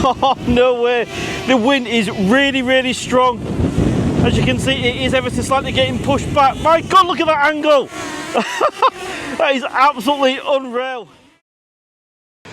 Oh, no way. The wind is really, really strong. As you can see, it is ever so slightly getting pushed back. My God, look at that angle. That is absolutely unreal.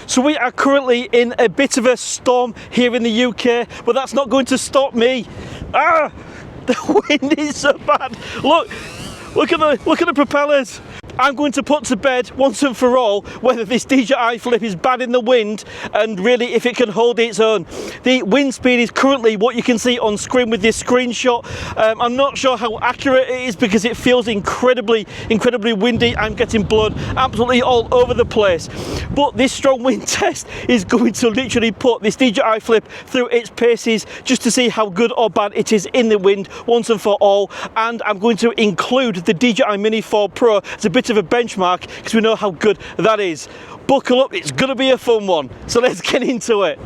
So we are currently in a bit of a storm here in the UK, but that's not going to stop me. The wind is so bad. Look at the propellers. I'm going to put to bed once and for all whether this DJI Flip is bad in the wind and really if it can hold its own. The wind speed is currently what you can see on screen with this screenshot. I'm not sure how accurate it is because it feels incredibly windy. I'm getting blown absolutely all over the place. But this strong wind test is going to literally put this DJI Flip through its paces just to see how good or bad it is in the wind once and for all. And I'm going to include the DJI Mini 4 Pro as a bit of a benchmark because we know how good that is. Buckle up, it's gonna be a fun one. So let's get into it.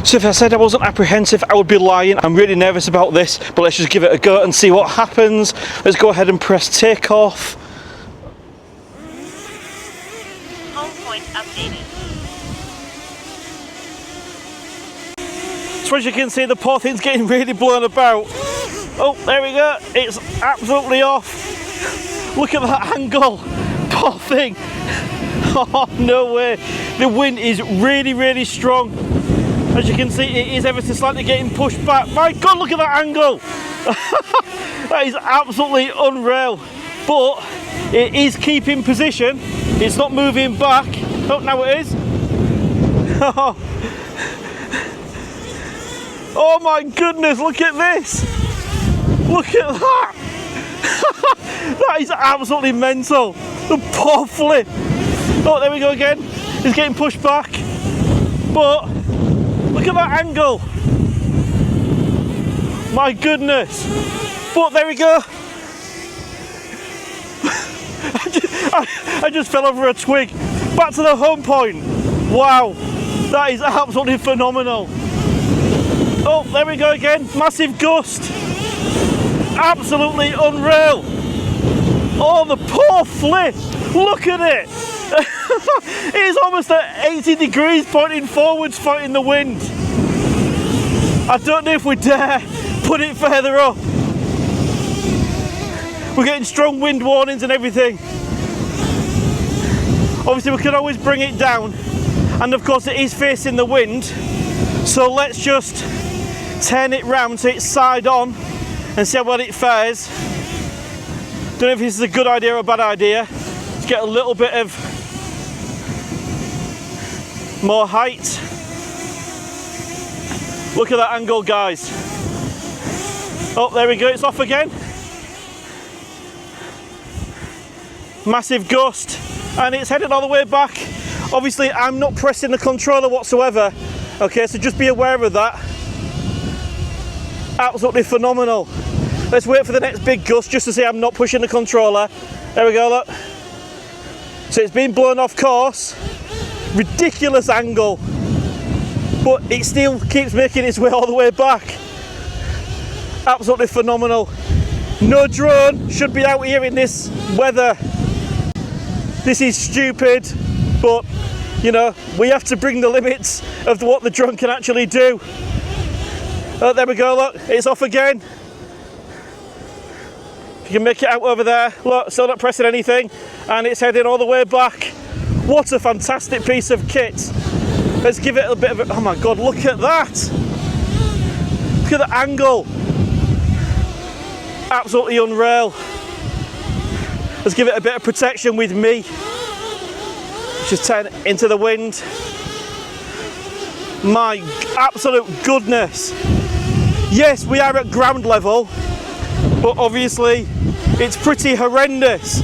So if I said I wasn't apprehensive, I would be lying. I'm really nervous about this, but let's just give it a go and see what happens. Let's go ahead and press takeoff. Home point updated. So as you can see, the poor thing's getting really blown about. Oh, there we go. It's absolutely off. Look at that angle. Poor thing. Oh, no way. The wind is really, really strong. As you can see, it is ever so slightly getting pushed back. My God, look at that angle. That is absolutely unreal. But it is keeping position. It's not moving back. Oh, now it is. Oh my goodness, look at this. Look at that! That is absolutely mental. The poor Flip. Oh, there we go again. It's getting pushed back. But look at that angle. My goodness. But there we go. I just fell over a twig. Back to the home point. Wow. That is absolutely phenomenal. Oh, there we go again. Massive gust. Absolutely unreal. Oh, the poor Flip. Look at it. It is almost at 80 degrees pointing forwards, fighting the wind. I don't know if we dare put it further up. We're getting strong wind warnings and everything. Obviously, we can always bring it down. And of course, it is facing the wind. So let's just turn it round so it's side on and see how well it fares. Don't know if this is a good idea or a bad idea. Let's get a little bit of more height. Look at that angle, guys. Oh, there we go, it's off again. Massive gust, and it's headed all the way back. Obviously, I'm not pressing the controller whatsoever. Okay, so just be aware of that. Absolutely phenomenal. Let's wait for the next big gust just to see I'm not pushing the controller. There we go, look. So it's been blown off course. Ridiculous angle. But it still keeps making its way all the way back. Absolutely phenomenal. No drone should be out here in this weather. This is stupid, but you know, we have to bring the limits of what the drone can actually do. Oh, there we go, look, it's off again. You can make it out over there. Look, still not pressing anything, and it's heading all the way back. What a fantastic piece of kit. Let's give it a bit of a, oh my God, look at that. Look at the angle. Absolutely unreal. Let's give it a bit of protection with me. Just turn it into the wind. My absolute goodness. Yes, we are at ground level, but obviously it's pretty horrendous.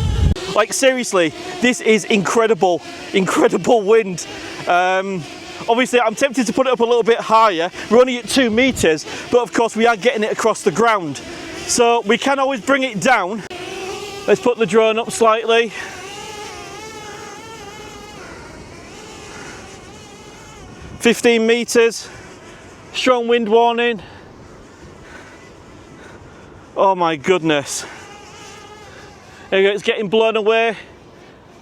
Like seriously, this is incredible wind. Obviously I'm tempted to put it up a little bit higher. We're only at 2 meters, but of course we are getting it across the ground. So we can always bring it down. Let's put the drone up slightly. "15 meters, strong wind warning." Oh my goodness. There you go, it's getting blown away.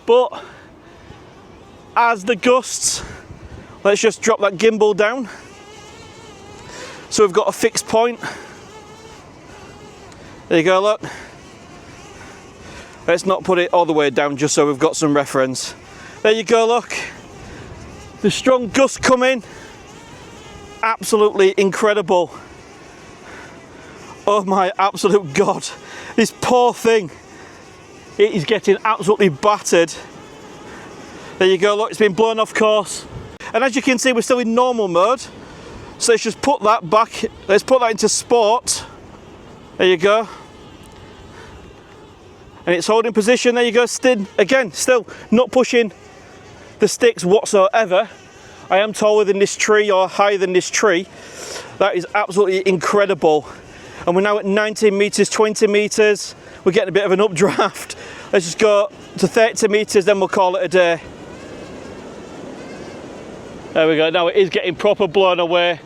But as the gusts let's just drop that gimbal down. So we've got a fixed point. There you go, look. Let's not put it all the way down just so we've got some reference. There you go, look. The strong gust coming. Absolutely incredible. Oh my absolute God. This poor thing. It is getting absolutely battered. There you go, look, it's been blown off course. And as you can see, we're still in normal mode. So let's just put that back. Let's put that into sport. There you go. And it's holding position. There you go. Still not pushing the sticks whatsoever. I am taller than this tree or higher than this tree. That is absolutely incredible. And we're now at 19 meters, 20 meters. We're getting a bit of an updraft. Let's just go to 30 meters, then we'll call it a day. There we go. Now it is getting proper blown away.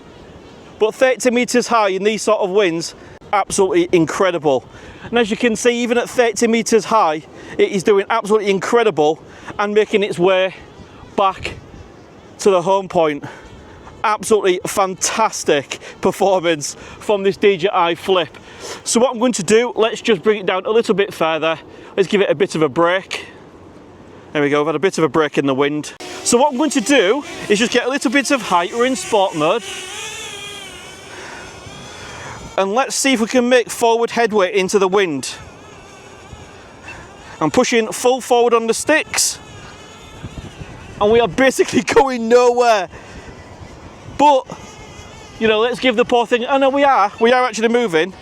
But 30 meters high in these sort of winds, absolutely incredible. And as you can see, even at 30 meters high, it is doing absolutely incredible and making its way back to the home point. Absolutely fantastic performance from this DJI Flip. So what I'm going to do, let's just bring it down a little bit further. Let's give it a bit of a break. There we go, we've had a bit of a break in the wind. So what I'm going to do is just get a little bit of height. We're in sport mode. And let's see if we can make forward headway into the wind. I'm pushing full forward on the sticks. And we are basically going nowhere. But, you know, let's give the poor thing, oh no, we are actually moving.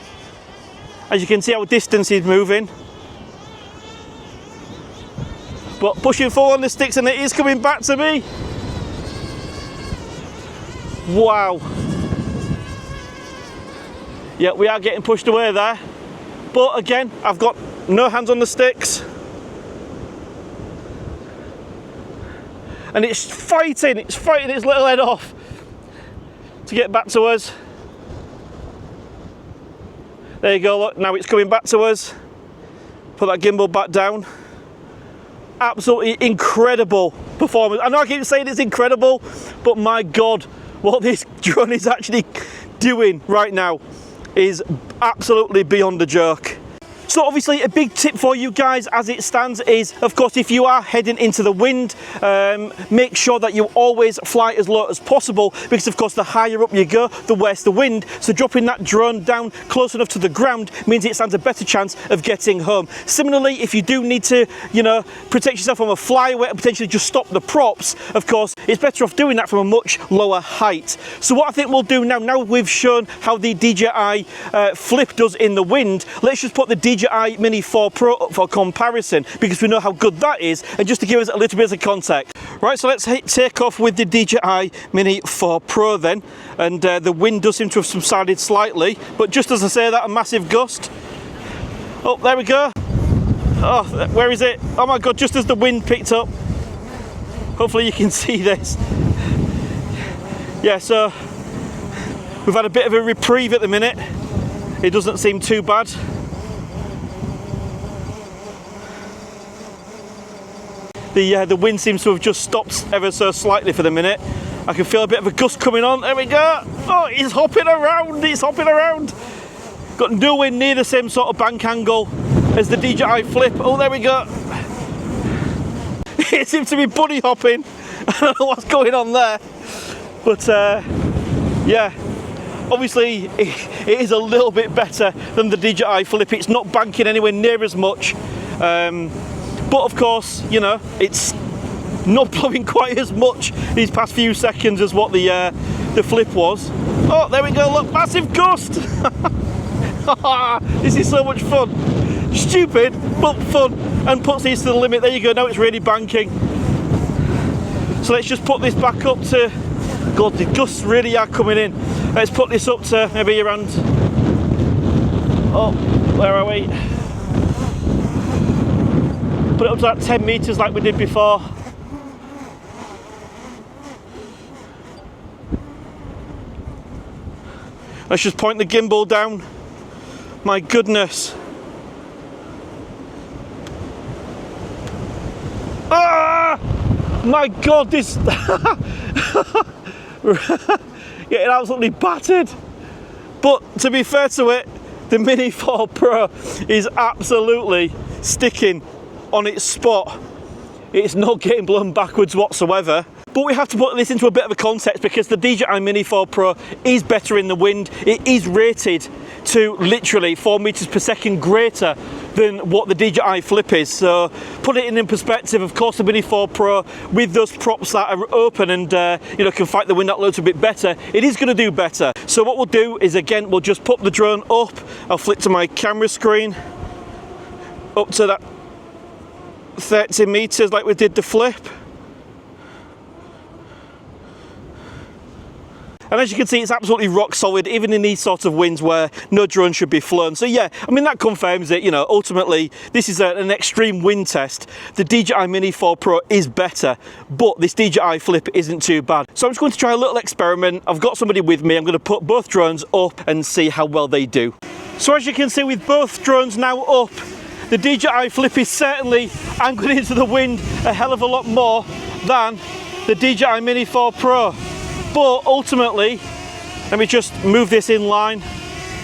As you can see, our distance is moving. But pushing full on the sticks and it is coming back to me. Wow. Yeah, we are getting pushed away there. But again, I've got no hands on the sticks. And it's fighting its little head off to get back to us. There you go, look, now it's coming back to us. Put that gimbal back down. Absolutely incredible performance. I know I keep saying it's incredible, but my God, what this drone is actually doing right now is absolutely beyond a joke. So obviously a big tip for you guys as it stands is, of course, if you are heading into the wind, make sure that you always fly as low as possible, because of course the higher up you go, the worse the wind. So dropping that drone down close enough to the ground means it stands a better chance of getting home. Similarly, if you do need to, you know, protect yourself from a flyaway and potentially just stop the props, of course, it's better off doing that from a much lower height. So what I think we'll do now we've shown how the DJI Flip does in the wind, let's just put the DJI Mini 4 Pro up for comparison, because we know how good that is, and just to give us a little bit of context. Right, so let's take off with the DJI Mini 4 Pro then, and the wind does seem to have subsided slightly, but just as I say that, a massive gust. Oh, there we go. Oh, where is it? Oh my God, just as the wind picked up. Hopefully you can see this. Yeah, so we've had a bit of a reprieve at the minute. It doesn't seem too bad. The wind seems to have just stopped ever so slightly for the minute. I can feel a bit of a gust coming on. There we go. Oh, it's hopping around. It's hopping around. Got nowhere near the same sort of bank angle as the DJI Flip. Oh, there we go. It seems to be bunny hopping. I don't know what's going on there. But yeah, obviously it is a little bit better than the DJI Flip. It's not banking anywhere near as much. But of course, you know, it's not blowing quite as much these past few seconds as what the Flip was. Oh, there we go, look, massive gust. This is so much fun. Stupid, but fun, and puts these to the limit. There you go, now it's really banking. So let's just put this back up to, God, the gusts really are coming in. Let's put this up to maybe around, oh, where are we? Put it up to that 10 meters like we did before. Let's just point the gimbal down. My goodness. Ah! My God, this getting absolutely battered. But to be fair to it, the Mini 4 Pro is absolutely sticking on its spot. It's not getting blown backwards whatsoever. But we have to put this into a bit of a context because the DJI Mini 4 Pro is better in the wind. It is rated to literally 4 meters per second greater than what the DJI Flip is. So put it in perspective, of course the Mini 4 Pro with those props that are open and you know, can fight the wind that little bit better, it is going to do better. So what we'll do is, again, we'll just put the drone up. I'll flick to my camera screen up to that 30 meters like we did the Flip. And as you can see, it's absolutely rock solid, even in these sorts of winds where no drone should be flown. So yeah, I mean, that confirms it. You know, ultimately, this is an extreme wind test. The DJI Mini 4 Pro is better, but this DJI Flip isn't too bad. So I'm just going to try a little experiment. I've got somebody with me. I'm going to put both drones up and see how well they do. So as you can see, with both drones now up, the DJI Flip is certainly angling into the wind a hell of a lot more than the DJI Mini 4 Pro. But ultimately, let me just move this in line.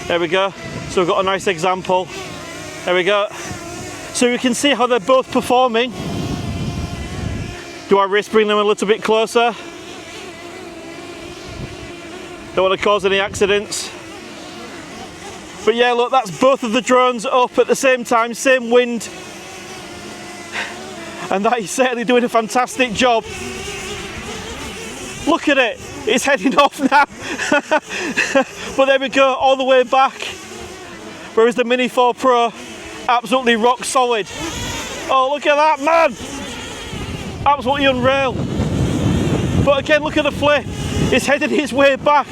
There we go. So we've got a nice example. There we go. So you can see how they're both performing. Do I risk bringing them a little bit closer? Don't want to cause any accidents. But yeah, look, that's both of the drones up at the same time, same wind. And that is certainly doing a fantastic job. Look at it, it's heading off now. But there we go, all the way back. Whereas the Mini 4 Pro, absolutely rock solid. Oh, look at that, man. Absolutely unreal. But again, look at the Flip. It's headed its way back.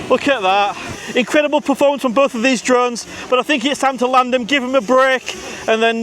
Look at that. Incredible performance from both of these drones, but I think it's time to land them, give them a break, and then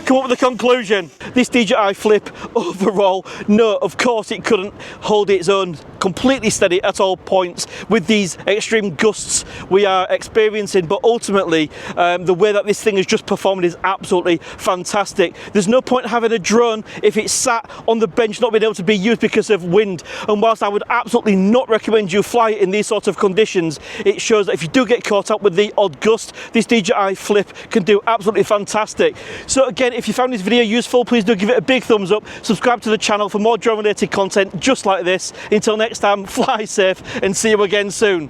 come up with a conclusion. This DJI Flip overall, no, of course it couldn't hold its own completely steady at all points with these extreme gusts we are experiencing, but ultimately the way that this thing has just performed is absolutely fantastic. There's no point having a drone if it's sat on the bench not being able to be used because of wind, and whilst I would absolutely not recommend you fly it in these sorts of conditions, it shows that if you do get caught up with the odd gust, this DJI Flip can do absolutely fantastic. So again, if you found this video useful, please do give it a big thumbs up, subscribe to the channel for more drone related content just like this. Until next time, fly safe and see you again soon.